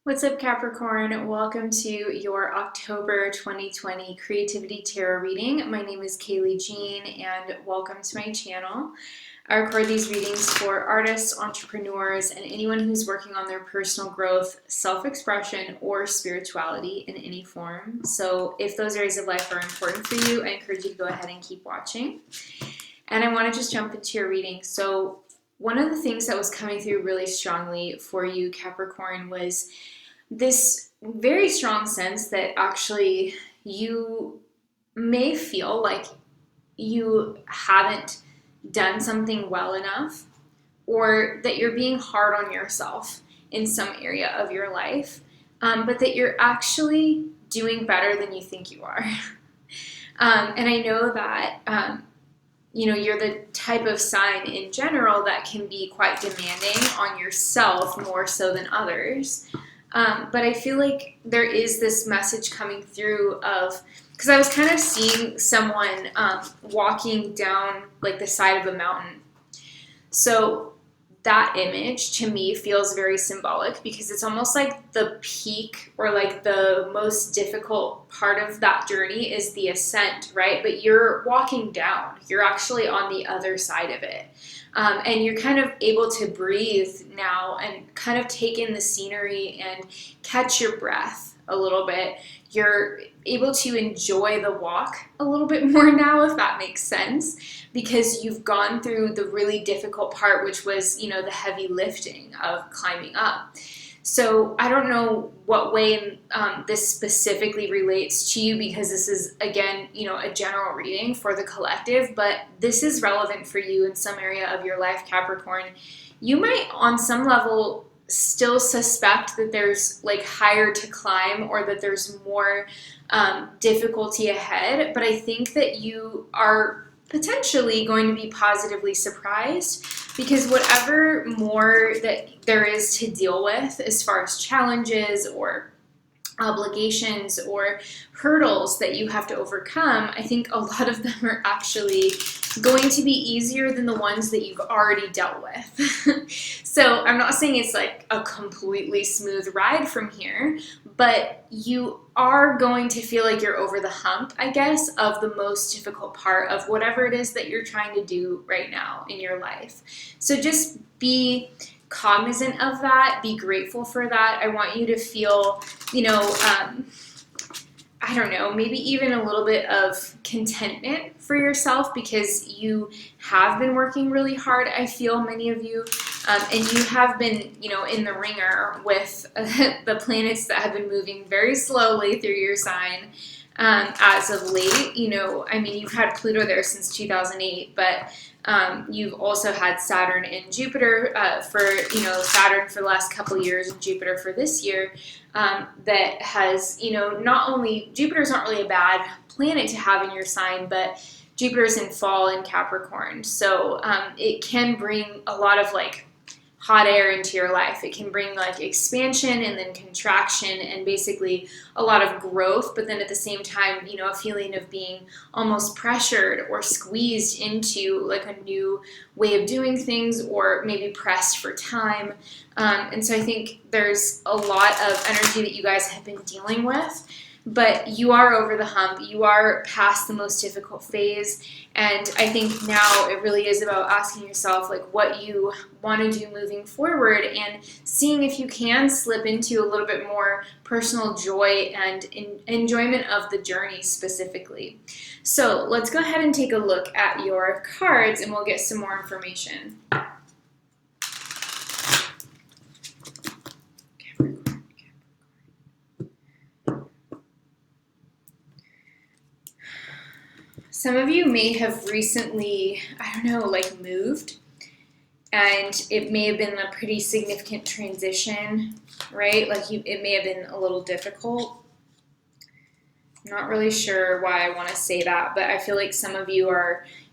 What's up, Capricorn? Welcome to your October 2020 Creativity Tarot reading. My name is Kaylee Jean, and welcome to my channel. I record these readings for artists, entrepreneurs, and anyone who's working on their personal growth, self-expression, or spirituality in any form. So if those areas of life are important for you, I encourage you to go ahead and keep watching. And I want to just jump into your reading. So one of the things that was coming through really strongly for you, Capricorn, was this very strong sense that actually you may feel like you haven't done something well enough, or that you're being hard on yourself in some area of your life, but that you're actually doing better than you think you are. And I know that you're the type of sign in general that can be quite demanding on yourself more so than others. But I feel like there is this message coming through of, because I was kind of seeing someone walking down like the side of a mountain. So that image to me feels very symbolic, because it's almost like the peak, or like the most difficult part of that journey is the ascent, right? But you're walking down, you're actually on the other side of it. And you're kind of able to breathe now and kind of take in the scenery and catch your breath a little bit. You're able to enjoy the walk a little bit more now, if that makes sense, because you've gone through the really difficult part, which was, the heavy lifting of climbing up. So I don't know what way this specifically relates to you, because this is, again, a general reading for the collective, but this is relevant for you in some area of your life, Capricorn. You might, on some level, still suspect that there's like higher to climb, or that there's more difficulty ahead, but I think that you are potentially going to be positively surprised, because whatever more that there is to deal with as far as challenges or obligations or hurdles that you have to overcome, I think a lot of them are actually going to be easier than the ones that you've already dealt with. So I'm not saying it's like a completely smooth ride from here, but you are going to feel like you're over the hump, I guess, of the most difficult part of whatever it is that you're trying to do right now in your life. So just be cognizant of that, be grateful for that. I want you to feel, I don't know, maybe even a little bit of contentment for yourself, because you have been working really hard, I feel, many of you, and you have been, in the ringer with the planets that have been moving very slowly through your sign as of late. You've had Pluto there since 2008, but you've also had Saturn and Jupiter Saturn for the last couple years and Jupiter for this year. That has, not only, Jupiter's not really a bad planet to have in your sign, but Jupiter's in fall in Capricorn. So it can bring a lot of like hot air into your life. It can bring like expansion and then contraction and basically a lot of growth, but then at the same time, a feeling of being almost pressured or squeezed into like a new way of doing things, or maybe pressed for time. And so I think there's a lot of energy that you guys have been dealing with, but you are over the hump. You are past the most difficult phase. And I think now it really is about asking yourself like what you want to do moving forward, and seeing if you can slip into a little bit more personal joy and enjoyment of the journey specifically. So let's go ahead and take a look at your cards, and we'll get some more information. Some of you may have recently, moved, and it may have been a pretty significant transition, right? It may have been a little difficult. I'm not really sure why I want to say that, but I feel like some of you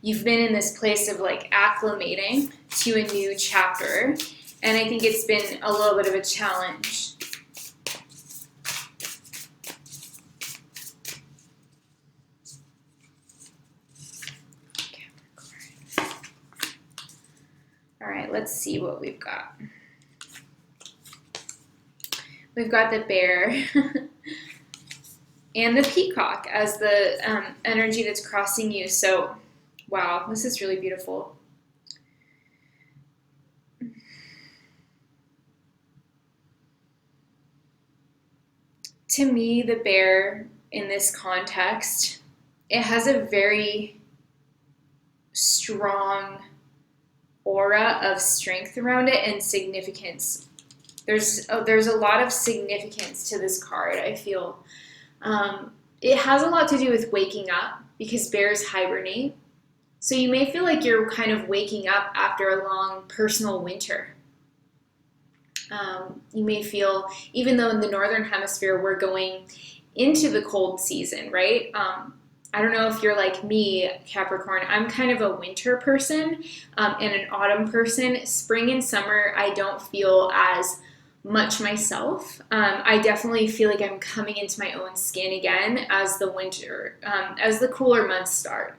you've been in this place of like acclimating to a new chapter, and I think it's been a little bit of a challenge. All right, let's see what we've got. We've got the bear and the peacock as the energy that's crossing you. So, wow, this is really beautiful. To me, the bear in this context, it has a very strong aura of strength around it and significance. There's a lot of significance to this card, I feel. It has a lot to do with waking up because bears hibernate. So you may feel like you're kind of waking up after a long personal winter. You may feel, even though in the Northern Hemisphere we're going into the cold season, right? I don't know if you're like me, Capricorn. I'm kind of a winter person and an autumn person. Spring and summer, I don't feel as much myself. I definitely feel like I'm coming into my own skin again as the winter, as the cooler months start.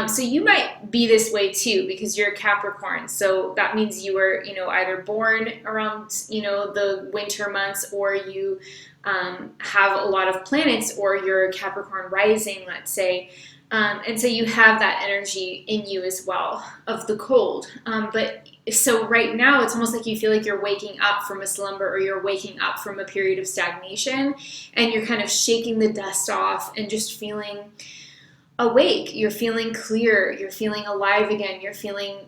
So you might be this way too because you're a Capricorn. So that means you were, either born around, the winter months, or you have a lot of planets, or you're Capricorn rising, let's say. And so you have that energy in you as well of the cold. But so right now it's almost like you feel like you're waking up from a slumber, or you're waking up from a period of stagnation, and you're kind of shaking the dust off and just feeling awake. You're feeling clear. You're feeling alive again. You're feeling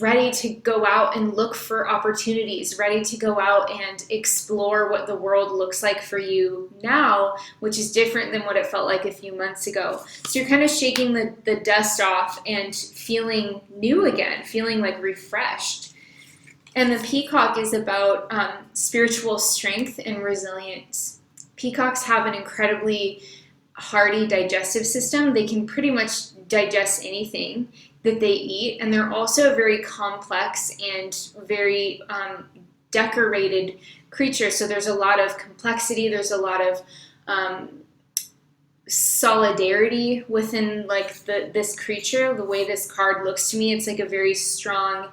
ready to go out and look for opportunities, ready to go out and explore what the world looks like for you now, which is different than what it felt like a few months ago. So you're kind of shaking the dust off and feeling new again, feeling like refreshed. And the peacock is about spiritual strength and resilience. Peacocks have an incredibly hardy digestive system. They can pretty much digest anything that they eat, and they're also a very complex and very decorated creature. So there's a lot of complexity, there's a lot of solidarity within like this creature. The way this card looks to me, it's like a very strong,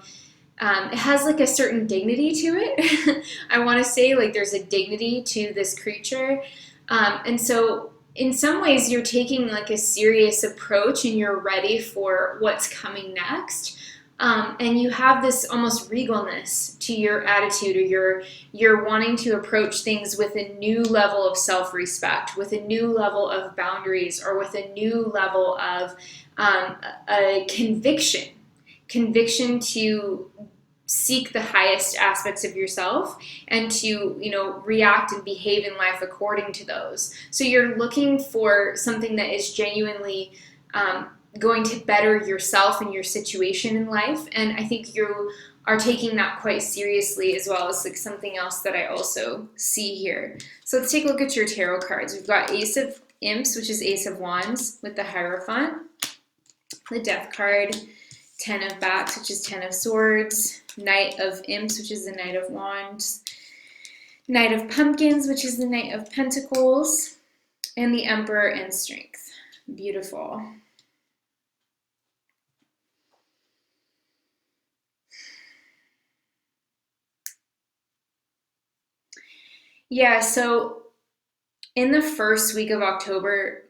it has like a certain dignity to it. I want to say like there's a dignity to this creature, and so in some ways you're taking like a serious approach and you're ready for what's coming next. And you have this almost regalness to your attitude, or you're wanting to approach things with a new level of self-respect, with a new level of boundaries, or with a new level of a conviction to seek the highest aspects of yourself and to, react and behave in life according to those. So you're looking for something that is genuinely going to better yourself and your situation in life. And I think you are taking that quite seriously, as well as like something else that I also see here. So let's take a look at your tarot cards. We've got Ace of Imps, which is Ace of Wands, with the Hierophant, the Death card, Ten of Bats, which is Ten of Swords, Knight of Imps, which is the Knight of Wands, Knight of Pumpkins, which is the Knight of Pentacles, and the Emperor and Strength. Beautiful. Yeah, so in the first week of October,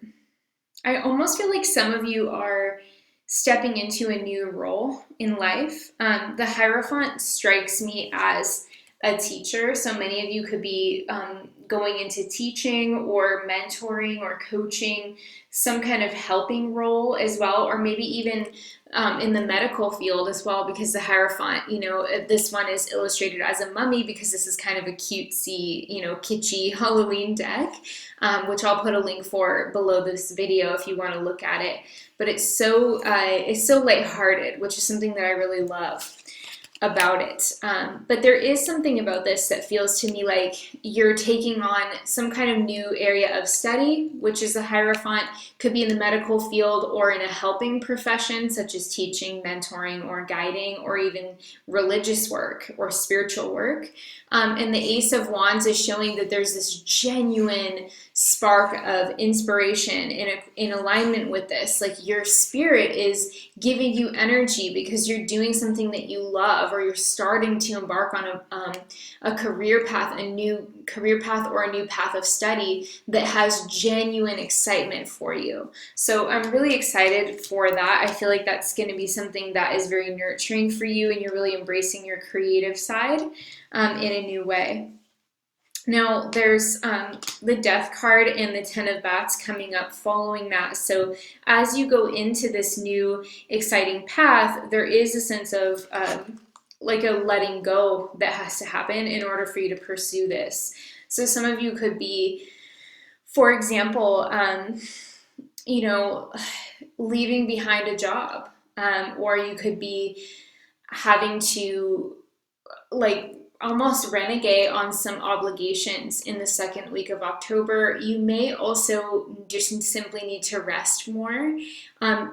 I almost feel like some of you are stepping into a new role in life. The Hierophant strikes me as a teacher. So many of you could be going into teaching or mentoring or coaching, some kind of helping role as well, or maybe even in the medical field as well, because the Hierophant, this one is illustrated as a mummy because this is kind of a cutesy, kitschy Halloween deck, which I'll put a link for below this video if you want to look at it. But it's so lighthearted, which is something that I really love about it. But there is something about this that feels to me like you're taking on some kind of new area of study, which is the Hierophant, could be in the medical field or in a helping profession such as teaching, mentoring, or guiding, or even religious work or spiritual work. And the Ace of Wands is showing that there's this genuine spark of inspiration in alignment with this. Like your spirit is giving you energy because you're doing something that you love, of, or you're starting to embark on a career path, a new career path or a new path of study that has genuine excitement for you. So I'm really excited for that. I feel like that's going to be something that is very nurturing for you, and you're really embracing your creative side in a new way. Now, there's the Death card and the Ten of Bats coming up following that. So as you go into this new exciting path, there is a sense of like a letting go that has to happen in order for you to pursue this. So some of you could be, for example, leaving behind a job, or you could be having to almost renegade on some obligations in the second week of October. You may also just simply need to rest more.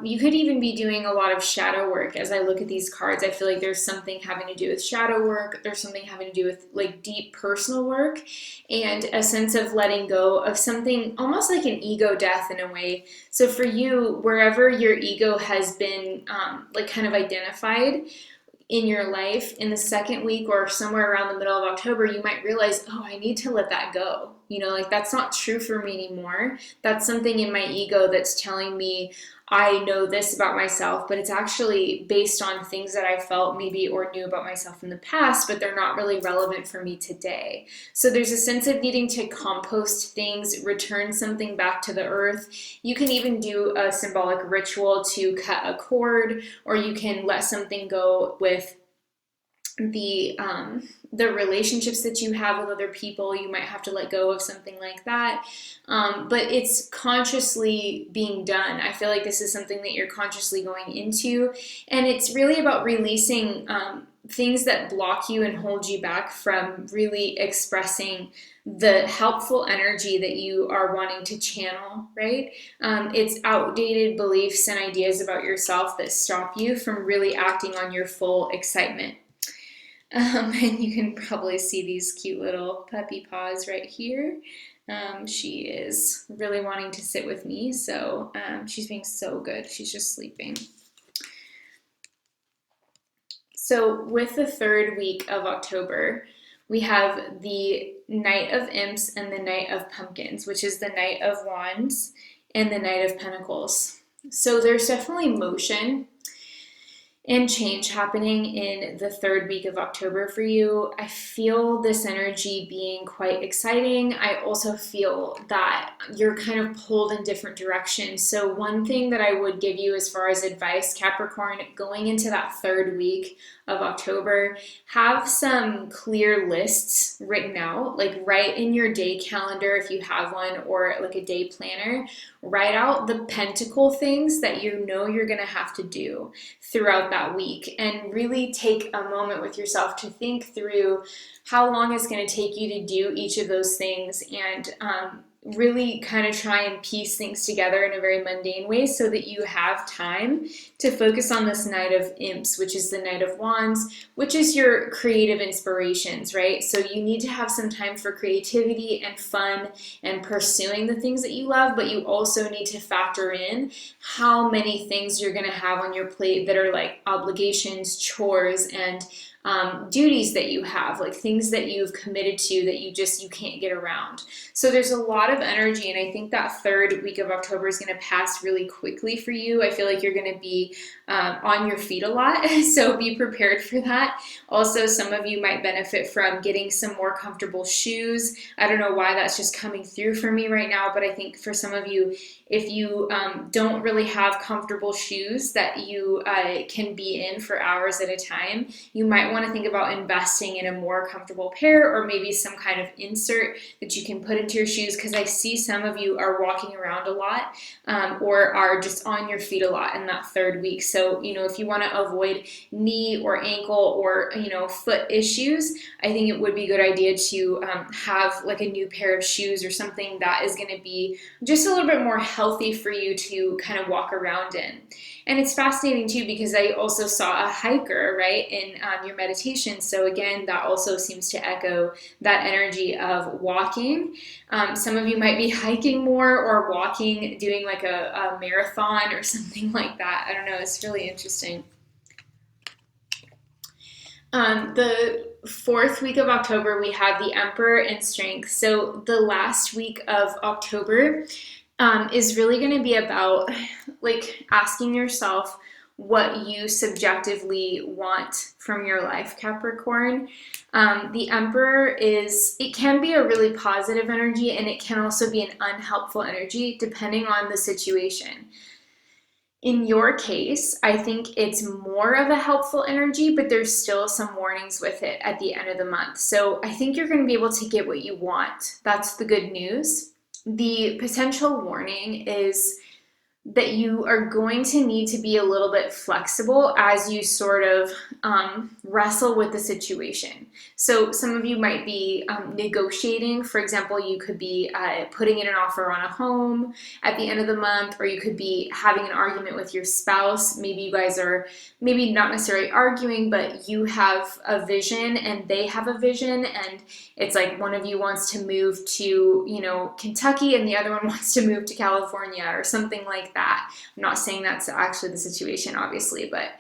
You could even be doing a lot of shadow work. As I look at these cards, I feel like there's something having to do with shadow work. There's something having to do with deep personal work, and a sense of letting go of something almost like an ego death in a way. So for you, wherever your ego has been kind of identified in your life in the second week or somewhere around the middle of October, you might realize, oh, I need to let that go. That's not true for me anymore. That's something in my ego that's telling me I know this about myself, but it's actually based on things that I felt maybe or knew about myself in the past, but they're not really relevant for me today. So there's a sense of needing to compost things, return something back to the earth. You can even do a symbolic ritual to cut a cord, or you can let something go with the relationships that you have with other people. You might have to let go of something like that, but it's consciously being done. I feel like this is something that you're consciously going into, and it's really about releasing things that block you and hold you back from really expressing the helpful energy that you are wanting to channel, right? It's outdated beliefs and ideas about yourself that stop you from really acting on your full excitement. And you can probably see these cute little puppy paws right here. She is really wanting to sit with me, so she's being so good. She's just sleeping. So with the third week of October, we have the Knight of Imps and the Knight of Pumpkins, which is the Knight of Wands and the Knight of Pentacles. So there's definitely motion and change happening in the third week of October for you. I feel this energy being quite exciting. I also feel that you're kind of pulled in different directions. So one thing that I would give you as far as advice, Capricorn, going into that third week of October, have some clear lists written out, like write in your day calendar if you have one, or like a day planner. Write out the pentacle things that you know you're going to have to do throughout that week, and really take a moment with yourself to think through how long it's going to take you to do each of those things, and really kind of try and piece things together in a very mundane way so that you have time to focus on this Knight of Imps, which is the Knight of Wands, which is your creative inspirations, right? So you need to have some time for creativity and fun and pursuing the things that you love, but you also need to factor in how many things you're going to have on your plate that are like obligations, chores, and duties that you have, like things that you've committed to that you can't get around. So there's a lot of energy, and I think that third week of October is going to pass really quickly for you. I feel like you're going to be on your feet a lot, so be prepared for that. Also, some of you might benefit from getting some more comfortable shoes. I don't know why that's just coming through for me right now, but I think for some of you, if you don't really have comfortable shoes that you can be in for hours at a time, you might want to think about investing in a more comfortable pair, or maybe some kind of insert that you can put into your shoes, because I see some of you are walking around a lot or are just on your feet a lot in that third week. So, if you want to avoid knee or ankle or, foot issues, I think it would be a good idea to have like a new pair of shoes or something that is going to be just a little bit more healthy for you to kind of walk around in. And it's fascinating too, because I also saw a hiker, right, in your meditation. So again, that also seems to echo that energy of walking. Some of you might be hiking more or walking, doing like a marathon or something like that. I don't know. It's really interesting. The fourth week of October, we have the Emperor and Strength. So the last week of October is really going to be about like asking yourself what you subjectively want from your life, Capricorn. The Emperor it can be a really positive energy, and it can also be an unhelpful energy depending on the situation. In your case, I think it's more of a helpful energy, but there's still some warnings with it at the end of the month. So I think you're going to be able to get what you want. That's the good news. The potential warning is that you are going to need to be a little bit flexible as you sort of wrestle with the situation. So some of you might be negotiating. For example, you could be putting in an offer on a home at the end of the month, or you could be having an argument with your spouse. Maybe you guys are maybe not necessarily arguing, but you have a vision and they have a vision, and it's like one of you wants to move to, Kentucky, and the other one wants to move to California or something like that. I'm not saying that's actually the situation, obviously, but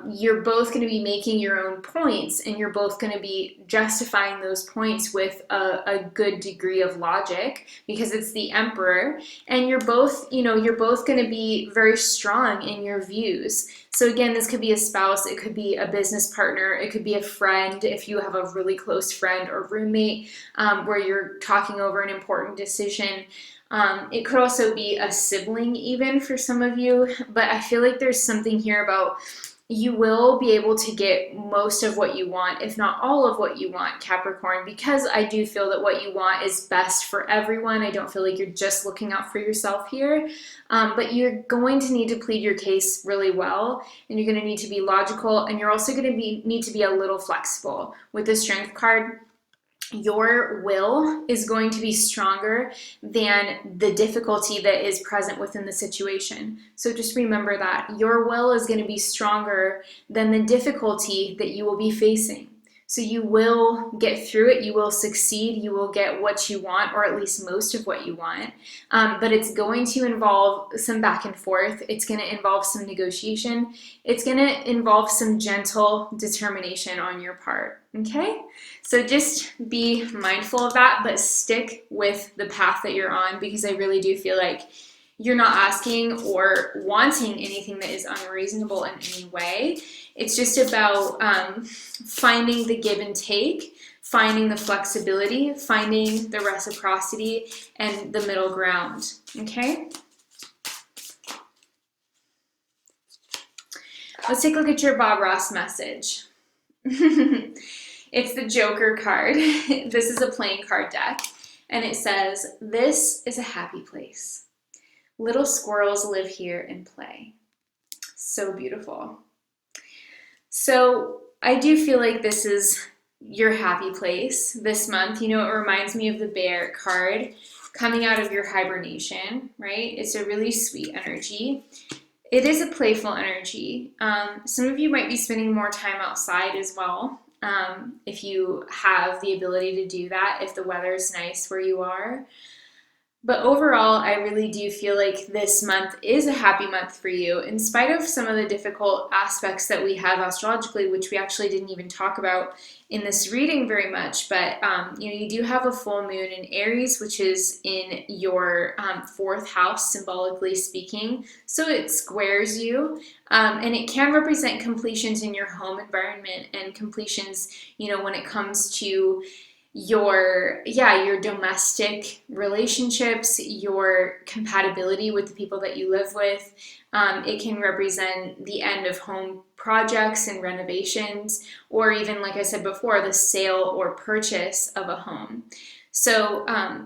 you're both going to be making your own points, and you're both going to be justifying those points with a good degree of logic, because it's the Emperor, and you're both going to be very strong in your views. So again, this could be a spouse, it could be a business partner, it could be a friend if you have a really close friend or roommate where you're talking over an important decision. It could also be a sibling even for some of you, but I feel like there's something here about you will be able to get most of what you want, if not all of what you want, Capricorn, because I do feel that what you want is best for everyone. I don't feel like you're just looking out for yourself here, but you're going to need to plead your case really well, and you're going to need to be logical, and you're also going to need to be a little flexible. With the Strength card, your will is going to be stronger than the difficulty that is present within the situation. So just remember that your will is going to be stronger than the difficulty that you will be facing. So you will get through it, you will succeed, you will get what you want, or at least most of what you want. But it's going to involve some back and forth. It's going to involve some negotiation. It's going to involve some gentle determination on your part. Okay? So just be mindful of that, but stick with the path that you're on, because I really do feel like you're not asking or wanting anything that is unreasonable in any way. It's just about finding the give and take, finding the flexibility, finding the reciprocity, and the middle ground, okay? Let's take a look at your Bob Ross message. It's the Joker card. This is a playing card deck, and it says, "This is a happy place. Little squirrels live here and play." So beautiful. So I do feel like this is your happy place this month. It reminds me of the Bear card coming out of your hibernation, right? It's a really sweet energy. It is a playful energy. Some of you might be spending more time outside as well, if you have the ability to do that, if the weather is nice where you are. But overall, I really do feel like this month is a happy month for you, in spite of some of the difficult aspects that we have astrologically, which we actually didn't even talk about in this reading very much. But you do have a full moon in Aries, which is in your fourth house, symbolically speaking. So it squares you, and it can represent completions in your home environment and completions, when it comes to your domestic relationships, your compatibility with the people that you live with. It can represent the end of home projects and renovations, or even, like I said before, the sale or purchase of a home. So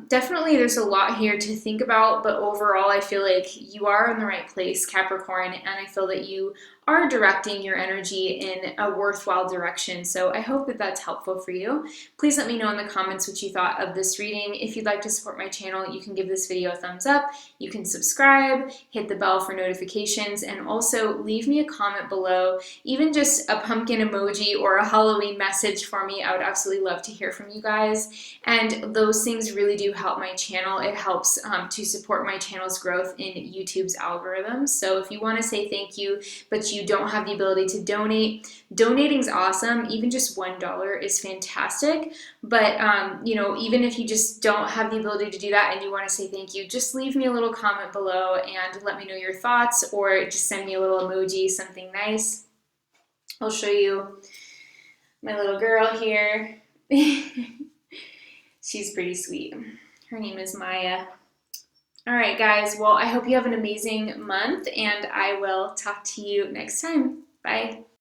definitely there's a lot here to think about, but overall I feel like you are in the right place, Capricorn, and I feel that you are directing your energy in a worthwhile direction. So I hope that that's helpful for you. Please let me know in the comments what you thought of this reading. If you'd like to support my channel, you can give this video a thumbs up, you can subscribe, hit the bell for notifications, and also leave me a comment below, even just a pumpkin emoji or a Halloween message for me. I would absolutely love to hear from you guys, and those things really do help my channel. It helps to support my channel's growth in YouTube's algorithm. So if you want to say thank you, but if you don't have the ability to donate, donating's awesome. Even just $1 is fantastic. But, you know, even if you just don't have the ability to do that and you want to say thank you, just leave me a little comment below and let me know your thoughts, or just send me a little emoji, something nice. I'll show you my little girl here. She's pretty sweet. Her name is Maya. All right, guys. Well, I hope you have an amazing month, and I will talk to you next time. Bye.